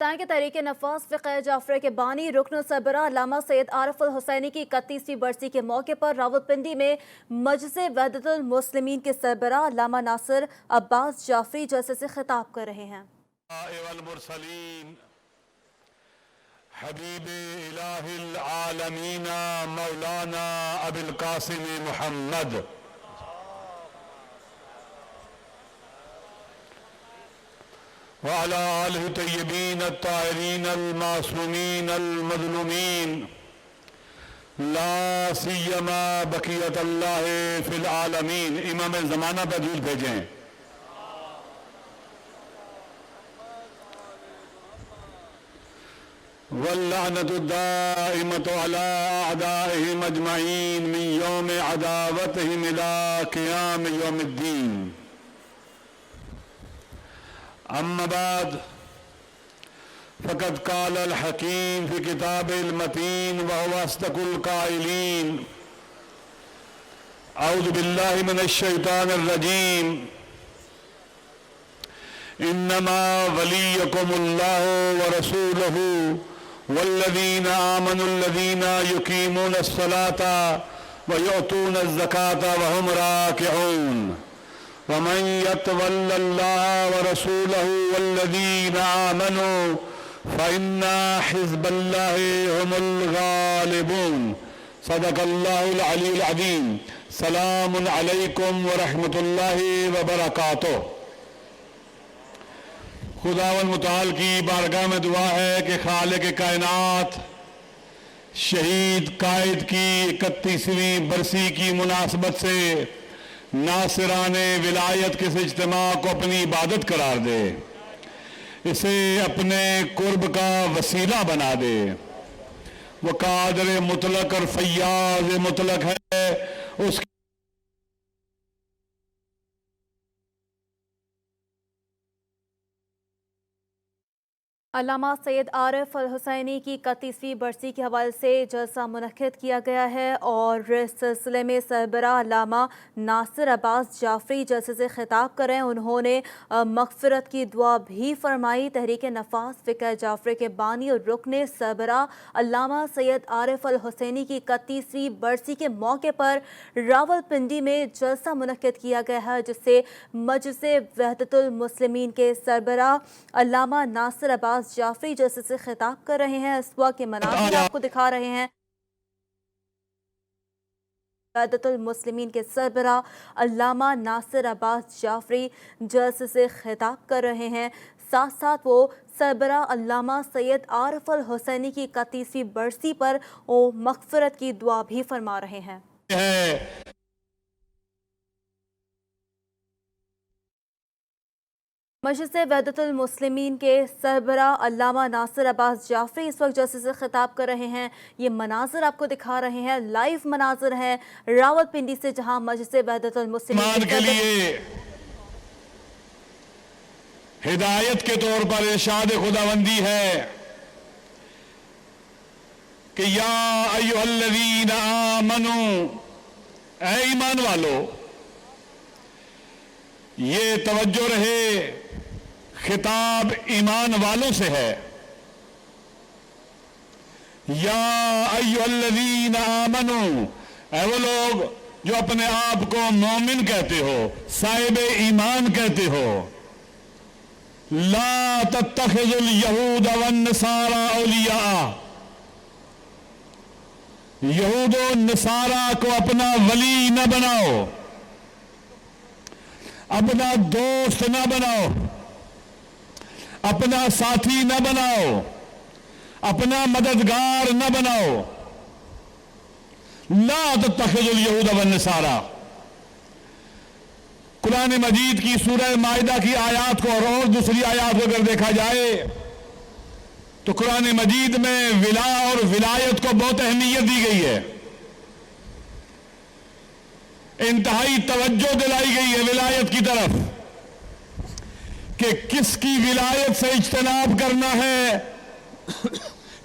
تائیں تحریک نفاذ فقہ جعفریہ کے بانی رکن سربراہ علامہ سید عارف الحسینی کی 31ویں برسی کے موقع پر راولپنڈی میں مجلس وحدت المسلمین کے سربراہ علامہ ناصر عباس جعفری جلسے سے خطاب کر رہے ہیں۔ والمرسلین حبیب الہ العالمین مولانا ابی القاسم محمد وعلى آلہ الطیبین الطاہرین المعصومین المظلومین لا سیما بقیت اللہ فی العالمین۔ امام زمانہ پہ درود بھیجیں۔ واللعنة الدائمة على أعدائهم أجمعين من يوم عداوتهم إلى قيام يوم الدين. أما بعد فقد قال الحكيم في كتابه المتين وهو أصدق القائلين: أعوذ بالله من الشيطان الرجيم. إنما وليكم الله ورسوله والذين آمنوا الذين يقيمون الصلاة ويؤتون الزكاة وهم راكعون ومن يتول الله ورسوله والذين آمنوا فإن حزب الله هم الغالبون۔ صدق الله العلي العظيم۔ سلام عليكم ورحمة الله وبركاته۔ خداوند متعال کی بارگاہ میں دعا ہے کہ خالق کائنات شہید قائد کی 31ویں برسی کی مناسبت سے ناصران ولایت کے اس اجتماع کو اپنی عبادت قرار دے، اسے اپنے قرب کا وسیلہ بنا دے۔ وہ قادر مطلق اور فیاض مطلق ہے، اس علامہ سید عارف الحسینی کی 31ویں برسی کے حوالے سے جلسہ منعقد کیا گیا ہے اور اس سلسلے میں سربراہ علامہ ناصر عباس جعفری جلسے سے خطاب کر رہے ہیں۔ انہوں نے مغفرت کی دعا بھی فرمائی۔ تحریک نفاذ فقہ جعفریہ کے بانی اور رکن سربراہ علامہ سید عارف الحسینی کی 31ویں برسی کے موقع پر راولپنڈی میں جلسہ منعقد کیا گیا ہے، جس سے مجلس وحدت المسلمین کے سربراہ علامہ ناصر عباس جعفری جیسے سے خطاب کر رہے ہیں۔ اس وقت کے مناظر آپ کو دکھا رہے ہیں۔ وحدت المسلمین کے سربراہ علامہ ناصر عباس جعفری جلسے سے خطاب کر رہے ہیں، ساتھ ساتھ وہ سربراہ علامہ سید عارف الحسینی کی 31ویں برسی پر وہ مغفرت کی دعا بھی فرما رہے ہیں۔ مجلس وحدت المسلمین کے سربراہ علامہ ناصر عباس جعفری اس وقت جلسے سے خطاب کر رہے ہیں۔ یہ مناظر آپ کو دکھا رہے ہیں، لائیو مناظر ہیں راولپنڈی سے، جہاں مجلس وحدت المسلمین کے لیے ہدایت کے طور پر ارشاد خداوندی ہے کہ یا ایھا الذین آمنوا، اے ایمان والو، یہ توجہ رہے خطاب ایمان والوں سے ہے۔ یا ایھا الذین آمنوا، اے وہ لوگ جو اپنے آپ کو مومن کہتے ہو، صاحب ایمان کہتے ہو، لا تتخذوا الیہود والنصارى اولیاء، یہود و نصارہ کو اپنا ولی نہ بناؤ، اپنا دوست نہ بناؤ، اپنا ساتھی نہ بناؤ، اپنا مددگار نہ بناؤ۔ لا تتخذوا الیہود والنصارى۔ قرآن مجید کی سورہ مائدہ کی آیات کو اور دوسری آیات کو اگر دیکھا جائے تو قرآن مجید میں ولا اور ولایت کو بہت اہمیت دی گئی ہے، انتہائی توجہ دلائی گئی ہے ولایت کی طرف، کہ کس کی ولایت سے اجتناب کرنا ہے،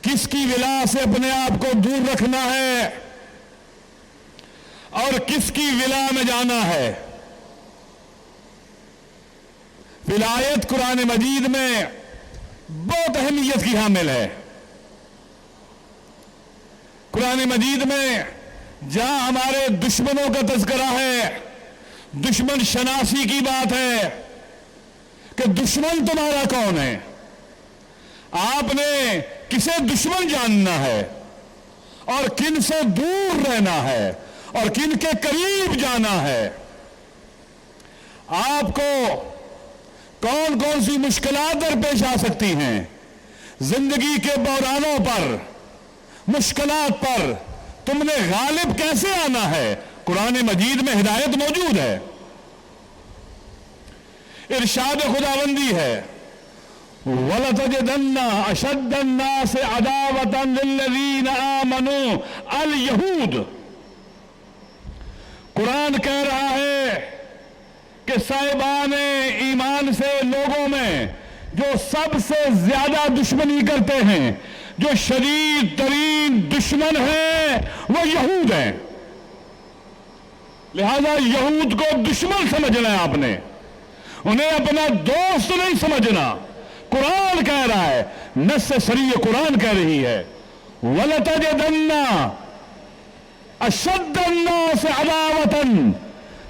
کس کی ولا سے اپنے آپ کو دور رکھنا ہے اور کس کی ولا میں جانا ہے۔ ولایت قرآن مجید میں بہت اہمیت کی حامل ہے۔ قرآن مجید میں جہاں ہمارے دشمنوں کا تذکرہ ہے، دشمن شناسی کی بات ہے کہ دشمن تمہارا کون ہے، آپ نے کسے دشمن جاننا ہے اور کن سے دور رہنا ہے اور کن کے قریب جانا ہے۔ آپ کو کون کون سی مشکلات درپیش آ سکتی ہیں، زندگی کے بحرانوں پر، مشکلات پر تم نے غالب کیسے آنا ہے، قرآن مجید میں ہدایت موجود ہے۔ ارشاد خداوندی ہے وَلَتَجِدَنَّ أَشَدَّ النَّاسِ عَدَاوَةً لِلَّذِينَ آمَنُوا الْيَهُودَ۔ قرآن کہہ رہا ہے کہ صاحبان ایمان سے لوگوں میں جو سب سے زیادہ دشمنی کرتے ہیں، جو شدید ترین دشمن ہیں، وہ یہود ہیں۔ لہذا یہود کو دشمن سمجھنا ہے آپ نے، انہیں اپنا دوست نہیں سمجھنا۔ قرآن کہہ رہا ہے، نص صریح قرآن کہہ رہی ہے وَلَتَجِدَنَّ أَشَدَّ النَّاسِ عَدَاوَةً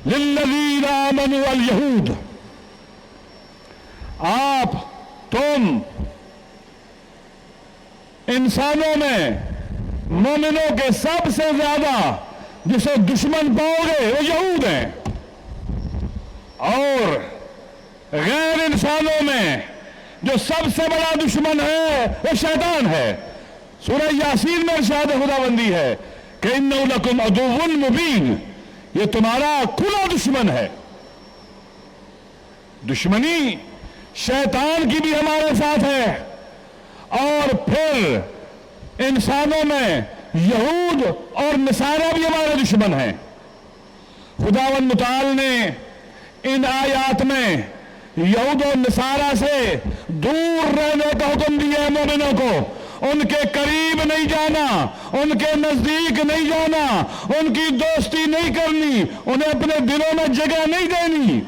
لِلَّذِينَ آمَنُوا الْيَهُودَ۔ آپ، تم انسانوں میں مومنوں کے سب سے زیادہ جسے دشمن پاؤ گے وہ یہود ہیں، اور غیر انسانوں میں جو سب سے بڑا دشمن ہے وہ شیطان ہے۔ سورہ یاسین میں ارشاد خداوندی ہے کہ إِنَّهُ لَكُمْ عَدُوٌّ مُبِينٌ، یہ تمہارا کھلا دشمن ہے۔ دشمنی شیطان کی بھی ہمارے ساتھ ہے، اور پھر انسانوں میں یہود اور نصارہ بھی ہمارے دشمن ہیں۔ خداوند متعال نے ان آیات میں یہود و نصارہ سے دور رہنے کا حکم دیا ہے مومنوں کو، ان کے قریب نہیں جانا، ان کے نزدیک نہیں جانا، ان کی دوستی نہیں کرنی، انہیں اپنے دلوں میں جگہ نہیں دینی۔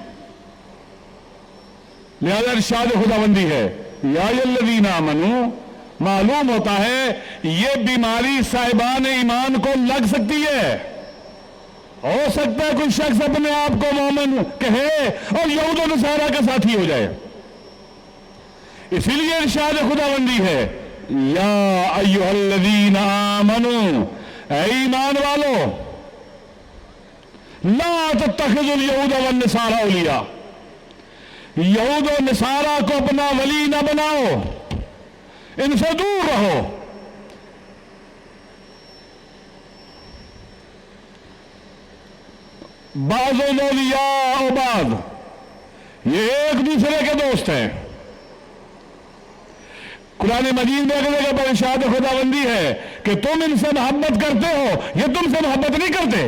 لہذا ارشاد خداوندی ہے یا الذین آمنوا، معلوم ہوتا ہے یہ بیماری صاحبان ایمان کو لگ سکتی ہے۔ ہو سکتا ہے کوئی شخص اپنے آپ کو مومن کہے اور یہود و نصارہ کا ساتھی ہو جائے۔ اسی لیے ارشاد خداوندی ہے یا ایھا الذین آمنوا، اے ایمان والو، لا تتخذوا اليہود والنصارى اولیاء، یہود و نصارہ کو اپنا ولی نہ بناؤ، ان سے دور رہو۔ بعض اولیاء و بعض، یہ ایک دوسرے کے دوست ہیں۔ قرآن مجید میں اگلے جگہ پر ارشاد خداوندی ہے کہ تم ان سے محبت کرتے ہو، یہ تم سے محبت نہیں کرتے۔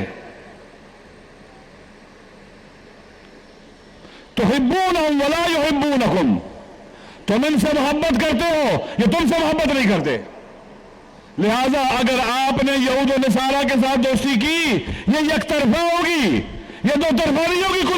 تحبونہم ولا یحبونکم، تم ان سے محبت کرتے ہو، یہ تم سے محبت نہیں کرتے۔ لہذا اگر آپ نے یہود و نصارہ کے ساتھ دوستی کی، یہ یک طرفہ ہوگی، یہ دو طرفہ نہیں ہوگی۔